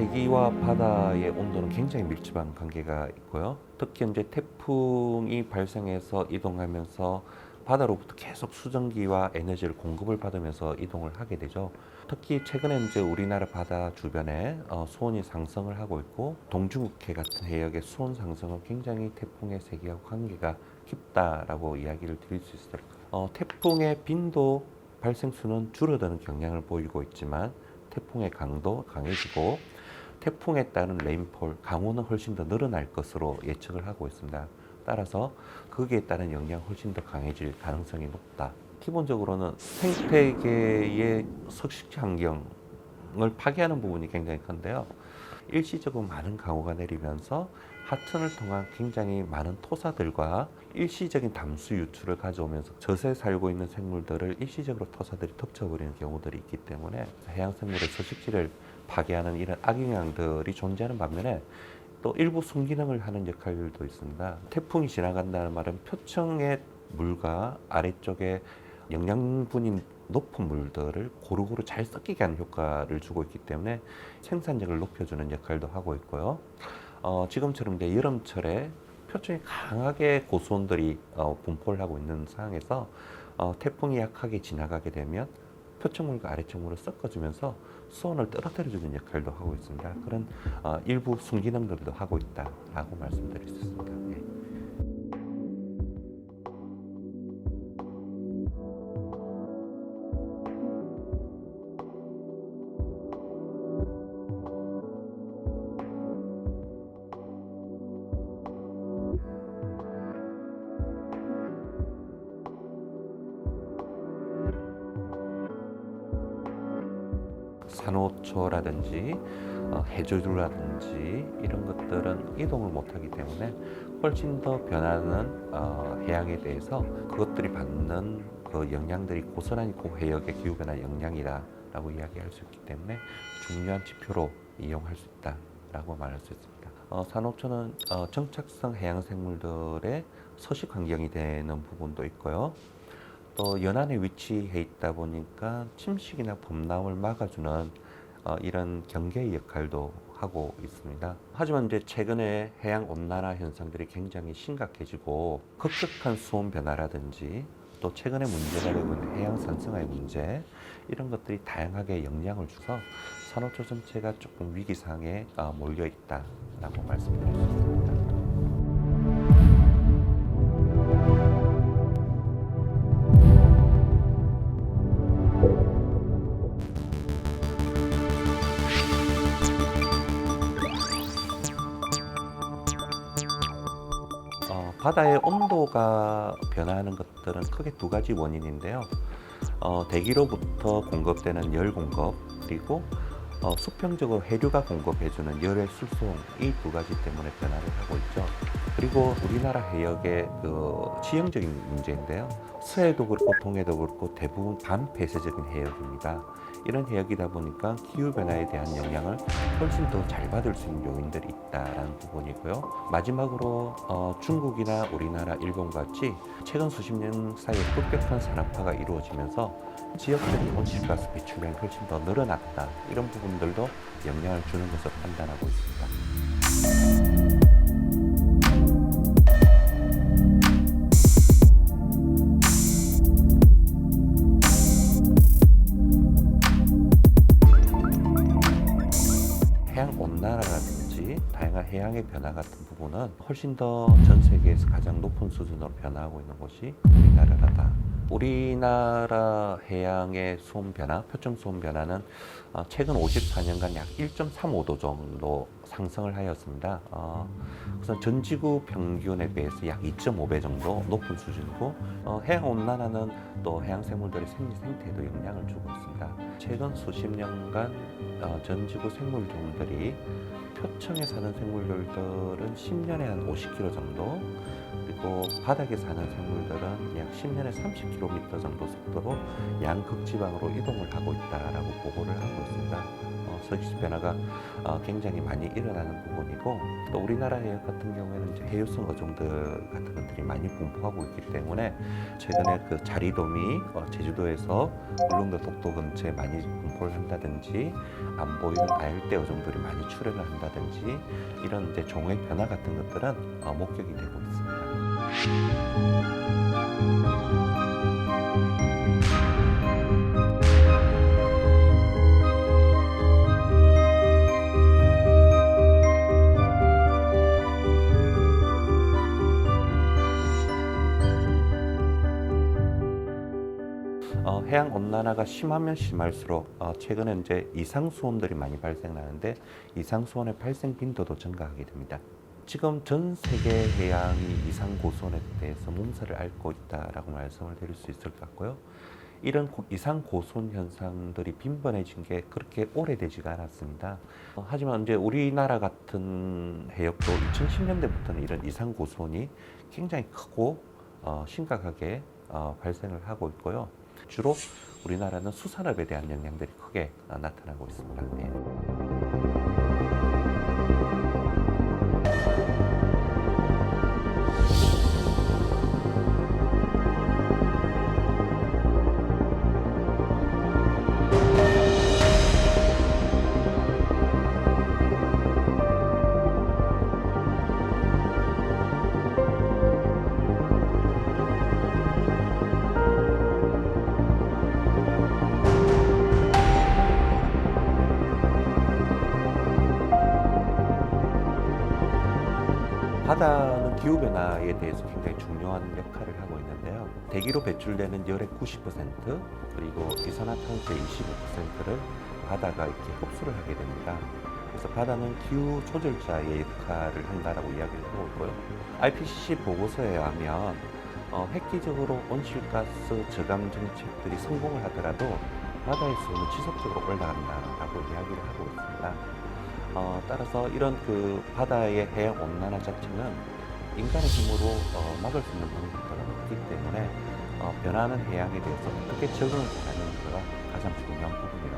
대기와 바다의 온도는 굉장히 밀접한 관계가 있고요. 특히 이제 태풍이 발생해서 이동하면서 바다로부터 계속 수증기와 에너지를 공급을 받으면서 이동을 하게 되죠. 특히 최근에 이제 우리나라 바다 주변에 수온이 상승을 하고 있고 동중국해 같은 해역의 수온 상승은 굉장히 태풍의 세기와 관계가 깊다라고 이야기를 드릴 수 있어요. 태풍의 빈도 발생 수는 줄어드는 경향을 보이고 있지만 태풍의 강도 강해지고 태풍에 따른 레인폴, 강우는 훨씬 더 늘어날 것으로 예측을 하고 있습니다. 따라서 거기에 따른 영향이 훨씬 더 강해질 가능성이 높다. 기본적으로는 생태계의 서식 환경을 파괴하는 부분이 굉장히 큰데요. 일시적으로 많은 강우가 내리면서 하천을 통한 굉장히 많은 토사들과 일시적인 담수 유출을 가져오면서 젖에 살고 있는 생물들을 일시적으로 토사들이 덮쳐버리는 경우들이 있기 때문에 해양 생물의 서식지를 파괴하는 이런 악영향들이 존재하는 반면에 또 일부 순기능을 하는 역할들도 있습니다. 태풍이 지나간다는 말은 표층의 물과 아래쪽에 영양분이 높은 물들을 고루고루 잘 섞이게 하는 효과를 주고 있기 때문에 생산력을 높여주는 역할도 하고 있고요. 지금처럼 이제 여름철에 표층이 강하게 고수온들이 분포를 하고 있는 상황에서 태풍이 약하게 지나가게 되면 표층물과 아래층물을 섞어주면서 수온을 떨어뜨려주는 역할도 하고 있습니다. 그런 일부 순기능들도 하고 있다라고 말씀드릴 수 있습니다. 예. 산호초라든지 해조류라든지 이런 것들은 이동을 못하기 때문에 훨씬 더 변하는 해양에 대해서 그것들이 받는 그 영향들이 고스란히 그 해역의 기후변화 영향이다라고 이야기할 수 있기 때문에 중요한 지표로 이용할 수 있다라고 말할 수 있습니다. 산호초는 정착성 해양 생물들의 서식 환경이 되는 부분도 있고요. 또 연안에 위치해 있다 보니까 침식이나 범람을 막아주는 이런 경계의 역할도 하고 있습니다. 하지만 이제 최근에 해양 온난화 현상들이 굉장히 심각해지고 급격한 수온 변화라든지 또 최근에 문제가 되고 있는 해양 산성화의 문제 이런 것들이 다양하게 영향을 줘서 산호초 전체가 조금 위기상에 몰려 있다라고 말씀드릴 수 있습니다. 바다의 온도가 변화하는 것들은 크게 두 가지 원인인데요. 대기로부터 공급되는 열 공급 그리고 수평적으로 해류가 공급해주는 열의 수송 이 두 가지 때문에 변화를 하고 있죠. 그리고 우리나라 해역의 그 지형적인 문제인데요. 서해도 그렇고 동해도 그렇고 대부분 반폐쇄적인 해역입니다. 이런 해역이다 보니까 기후변화에 대한 영향을 훨씬 더 잘 받을 수 있는 요인들이 있다는 부분이고요. 마지막으로 중국이나 우리나라, 일본 같이 최근 수십 년 사이에 급격한 산업화가 이루어지면서 지역적인 온실가스 배출량이 훨씬 더 늘어났다. 이런 부분들도 영향을 주는 것으로 판단하고 있습니다. 해양 온난화라든지 다양한 해양의 변화 같은 부분은 훨씬 더 전 세계에서 가장 높은 수준으로 변화하고 있는 곳이 우리나라다. 우리나라 해양의 수온 변화, 표층 수온 변화는 최근 54년간 약 1.35도 정도 상승을 하였습니다. 우선 전 지구 평균에 비해서 약 2.5배 정도 높은 수준이고 해양 온난화는 또 해양 생물들의 생태에도 영향을 주고 있습니다. 최근 수십 년간 전 지구 생물종들이 표층에 사는 생물들은 10년에 한 50kg 정도, 그리고 그리고 바닥에 사는 생물들은 약 10년에 30km 정도 속도로 양극지방으로 이동을 하고 있다라고 보고를 하고 있습니다. 서식지 변화가 굉장히 많이 일어나는 부분이고, 또 우리나라 해역 같은 경우에는 이제 해유성 어종들 같은 것들이 많이 분포하고 있기 때문에 최근에 그 자리돔이 제주도에서 울릉도 독도 근처에 많이 분포를 한다든지, 안 보이는 아열대 어종들이 많이 출현을 한다든지, 이런 이제 종의 변화 같은 것들은 목격이 되고 있습니다. 해양 온난화가 심하면 심할수록 최근에 이제 이상 수온들이 많이 발생하는데, 이상 수온의 발생 빈도도 증가하게 됩니다. 지금 전 세계 해양이 이상 고수온에 대해서 몸살을 앓고 있다라고 말씀을 드릴 수 있을 것 같고요. 이런 이상 고수온 현상들이 빈번해진 게 그렇게 오래되지가 않았습니다. 하지만 이제 우리나라 같은 해역도 2010년대부터는 이런 이상 고수온이 굉장히 크고 심각하게 발생을 하고 있고요. 주로 우리나라는 수산업에 대한 영향들이 크게 나타나고 있습니다. 네. 바다는 기후변화에 대해서 굉장히 중요한 역할을 하고 있는데요. 대기로 배출되는 열의 90%, 그리고 이산화탄소의 25%를 바다가 이렇게 흡수를 하게 됩니다. 그래서 바다는 기후 조절자의 역할을 한다라고 이야기를 하고 있고요. IPCC 보고서에 의하면 획기적으로 온실가스 저감 정책들이 성공을 하더라도 바다의 수온은 지속적으로 올라간다라고 이야기를 하고 있습니다. 따라서 이런 그 바다의 해양 온난화 자체는 인간의 힘으로 막을 수 있는 방법들은 없기 때문에 변하는 해양에 대해서 어떻게 적응을 하는 것가 가장 중요한 부분이라고